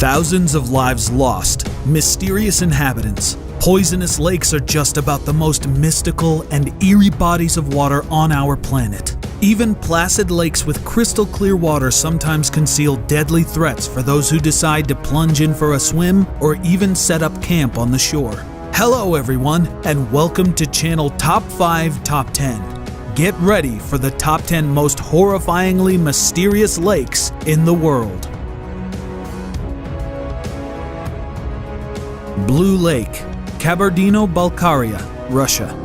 Thousands of lives lost, mysterious inhabitants. Poisonous lakes are just about the most mystical and eerie bodies of water on our planet. Even placid lakes with crystal clear water sometimes conceal deadly threats for those who decide to plunge in for a swim or even set up camp on the shore. Hello everyone, and welcome to Channel Top 5 Top 10. Get ready for the top 10 most horrifyingly mysterious lakes in the world. Blue Lake, Kabardino-Balkaria, Russia.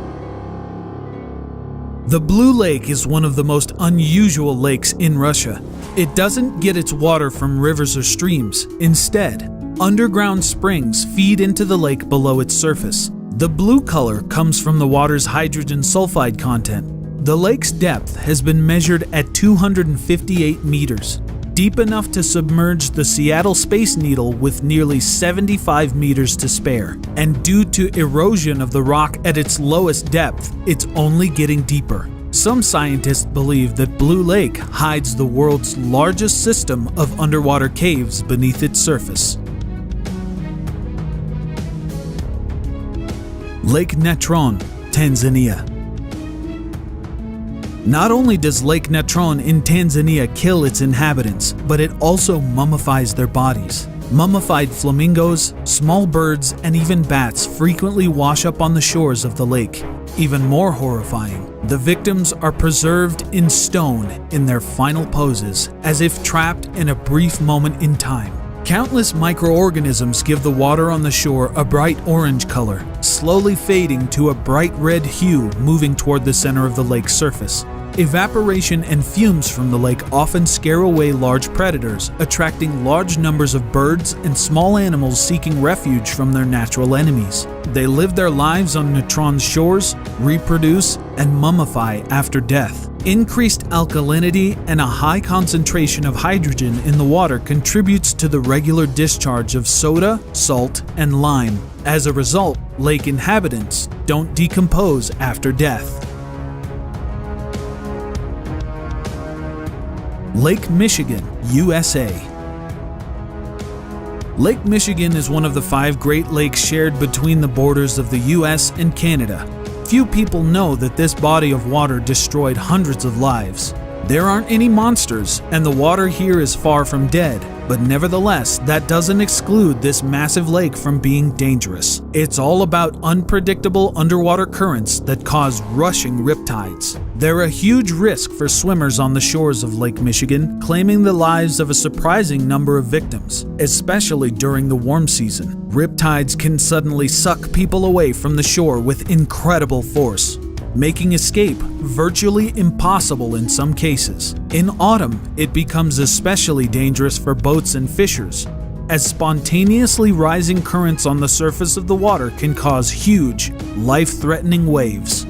The Blue Lake is one of the most unusual lakes in Russia. It doesn't get its water from rivers or streams. Instead, underground springs feed into the lake below its surface. The blue color comes from the water's hydrogen sulfide content. The lake's depth has been measured at 258 meters, deep enough to submerge the Seattle Space Needle with nearly 75 meters to spare. And due to erosion of the rock at its lowest depth, it's only getting deeper. Some scientists believe that Blue Lake hides the world's largest system of underwater caves beneath its surface. Lake Natron, Tanzania. Not only does Lake Natron in Tanzania kill its inhabitants, but it also mummifies their bodies. Mummified flamingos, small birds, and even bats frequently wash up on the shores of the lake. Even more horrifying, the victims are preserved in stone in their final poses, as if trapped in a brief moment in time. Countless microorganisms give the water on the shore a bright orange color, slowly fading to a bright red hue moving toward the center of the lake's surface. Evaporation and fumes from the lake often scare away large predators, attracting large numbers of birds and small animals seeking refuge from their natural enemies. They live their lives on Natron's shores, reproduce, and mummify after death. Increased alkalinity and a high concentration of hydrogen in the water contributes to the regular discharge of soda, salt, and lime. As a result, lake inhabitants don't decompose after death. Lake Michigan, USA. Lake Michigan is one of the 5 Great Lakes shared between the borders of the US and Canada. Few people know that this body of water destroyed hundreds of lives. There aren't any monsters, and the water here is far from dead, but nevertheless, that doesn't exclude this massive lake from being dangerous. It's all about unpredictable underwater currents that cause rushing riptides. They're a huge risk for swimmers on the shores of Lake Michigan, claiming the lives of a surprising number of victims, especially during the warm season. Riptides can suddenly suck people away from the shore with incredible force, making escape virtually impossible in some cases. In autumn, it becomes especially dangerous for boats and fishers, as spontaneously rising currents on the surface of the water can cause huge, life-threatening waves.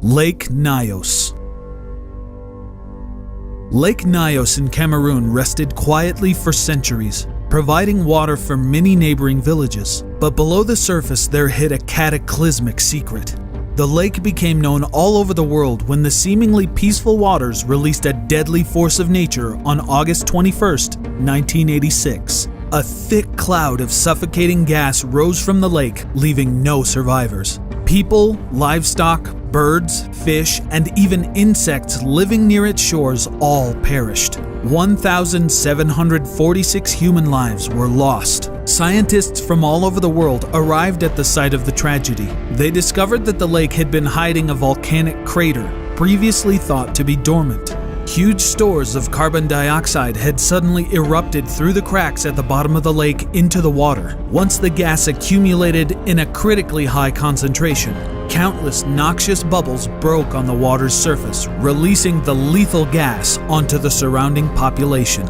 Lake Nyos. Lake Nyos in Cameroon rested quietly for centuries, providing water for many neighboring villages. But below the surface there hid a cataclysmic secret. The lake became known all over the world when the seemingly peaceful waters released a deadly force of nature on August 21st, 1986. A thick cloud of suffocating gas rose from the lake, leaving no survivors. People, livestock, birds, fish, and even insects living near its shores all perished. 1,746 human lives were lost. Scientists from all over the world arrived at the site of the tragedy. They discovered that the lake had been hiding a volcanic crater, previously thought to be dormant. Huge stores of carbon dioxide had suddenly erupted through the cracks at the bottom of the lake into the water. Once the gas accumulated in a critically high concentration, countless noxious bubbles broke on the water's surface, releasing the lethal gas onto the surrounding population.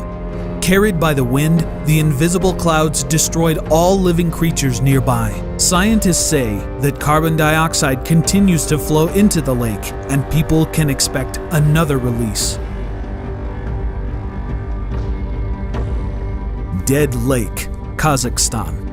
Carried by the wind, the invisible clouds destroyed all living creatures nearby. Scientists say that carbon dioxide continues to flow into the lake, and people can expect another release. Dead Lake, Kazakhstan.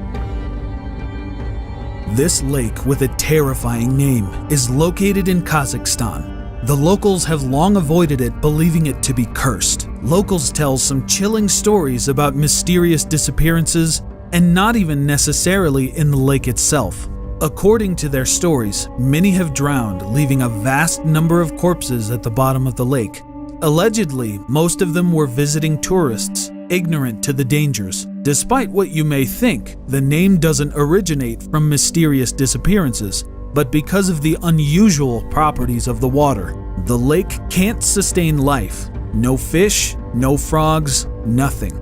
This lake, with a terrifying name, is located in Kazakhstan. The locals have long avoided it, believing it to be cursed. Locals tell some chilling stories about mysterious disappearances, and not even necessarily in the lake itself. According to their stories, many have drowned, leaving a vast number of corpses at the bottom of the lake. Allegedly, most of them were visiting tourists, ignorant to the dangers. Despite what you may think, the name doesn't originate from mysterious disappearances, but because of the unusual properties of the water. The lake can't sustain life. No fish, no frogs, nothing.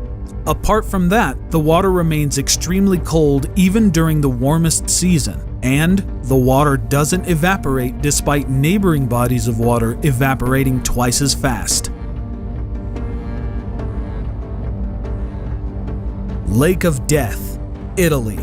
Apart from that, the water remains extremely cold even during the warmest season, and the water doesn't evaporate despite neighboring bodies of water evaporating twice as fast. Lake of Death, Italy.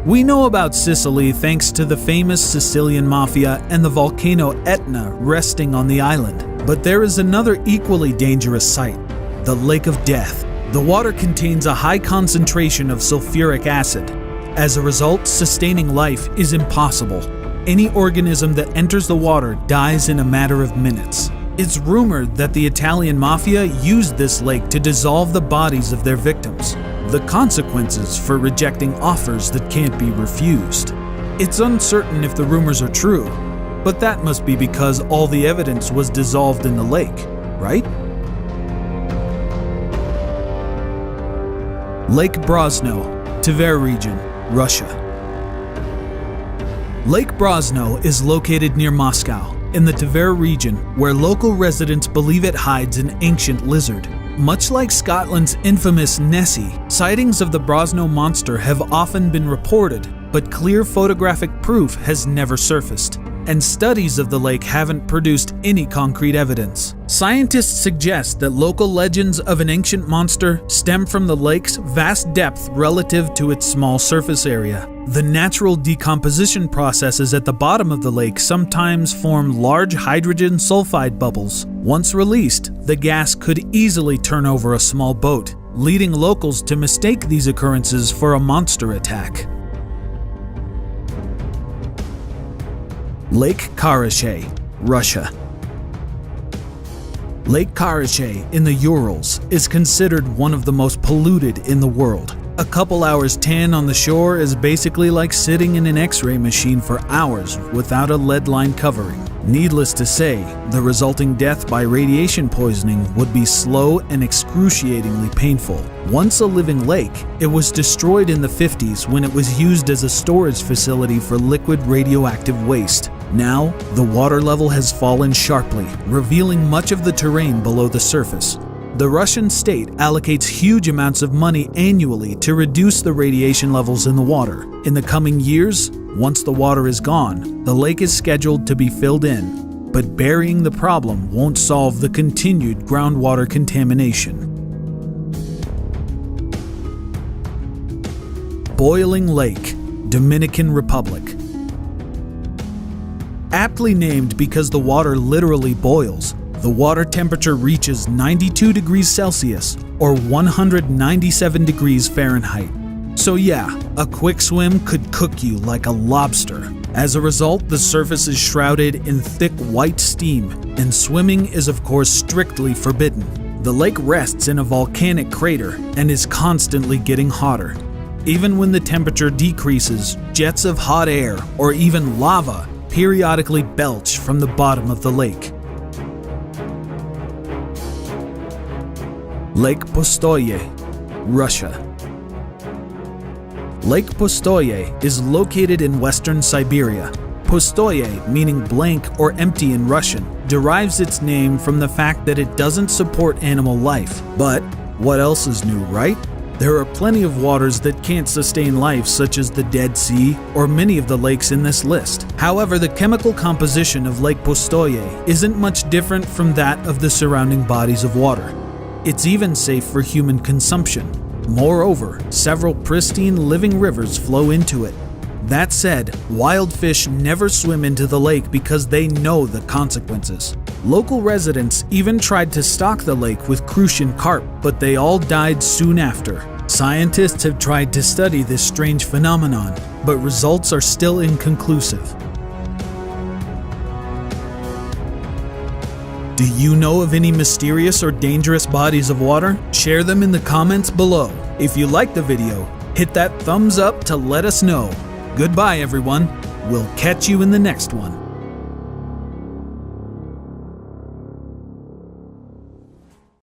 We know about Sicily thanks to the famous Sicilian Mafia and the volcano Etna resting on the island. But there is another equally dangerous site, the Lake of Death. The water contains a high concentration of sulfuric acid. As a result, sustaining life is impossible. Any organism that enters the water dies in a matter of minutes. It's rumored that the Italian Mafia used this lake to dissolve the bodies of their victims. The consequences for rejecting offers that can't be refused. It's uncertain if the rumors are true, but that must be because all the evidence was dissolved in the lake, right? Lake Brosno, Tver region, Russia. Lake Brosno is located near Moscow, in the Tver region, where local residents believe it hides an ancient lizard. Much like Scotland's infamous Nessie, sightings of the Brosno monster have often been reported, but clear photographic proof has never surfaced, and studies of the lake haven't produced any concrete evidence. Scientists suggest that local legends of an ancient monster stem from the lake's vast depth relative to its small surface area. The natural decomposition processes at the bottom of the lake sometimes form large hydrogen sulfide bubbles. Once released, the gas could easily turn over a small boat, leading locals to mistake these occurrences for a monster attack. Lake Karachay, Russia. Lake Karachay in the Urals is considered one of the most polluted in the world. A couple hours tan on the shore is basically like sitting in an X-ray machine for hours without a lead line covering. Needless to say, the resulting death by radiation poisoning would be slow and excruciatingly painful. Once a living lake, it was destroyed in the 50s when it was used as a storage facility for liquid radioactive waste. Now, the water level has fallen sharply, revealing much of the terrain below the surface. The Russian state allocates huge amounts of money annually to reduce the radiation levels in the water. In the coming years, once the water is gone, the lake is scheduled to be filled in, but burying the problem won't solve the continued groundwater contamination. Boiling Lake, Dominican Republic. Aptly named because the water literally boils, the water temperature reaches 92 degrees Celsius or 197 degrees Fahrenheit. So yeah, a quick swim could cook you like a lobster. As a result, the surface is shrouded in thick white steam, and swimming is of course strictly forbidden. The lake rests in a volcanic crater and is constantly getting hotter. Even when the temperature decreases, jets of hot air or even lava periodically belch from the bottom of the lake. Lake Pustoye, Russia. Lake Pustoye is located in western Siberia. Pustoye, meaning blank or empty in Russian, derives its name from the fact that it doesn't support animal life. But what else is new, right? There are plenty of waters that can't sustain life, such as the Dead Sea or many of the lakes in this list. However, the chemical composition of Lake Pustoye isn't much different from that of the surrounding bodies of water. It's even safe for human consumption. Moreover, several pristine living rivers flow into it. That said, wild fish never swim into the lake because they know the consequences. Local residents even tried to stock the lake with crucian carp, but they all died soon after. Scientists have tried to study this strange phenomenon, but results are still inconclusive. Do you know of any mysterious or dangerous bodies of water? Share them in the comments below. If you liked the video, hit that thumbs up to let us know. Goodbye everyone. We'll catch you in the next one.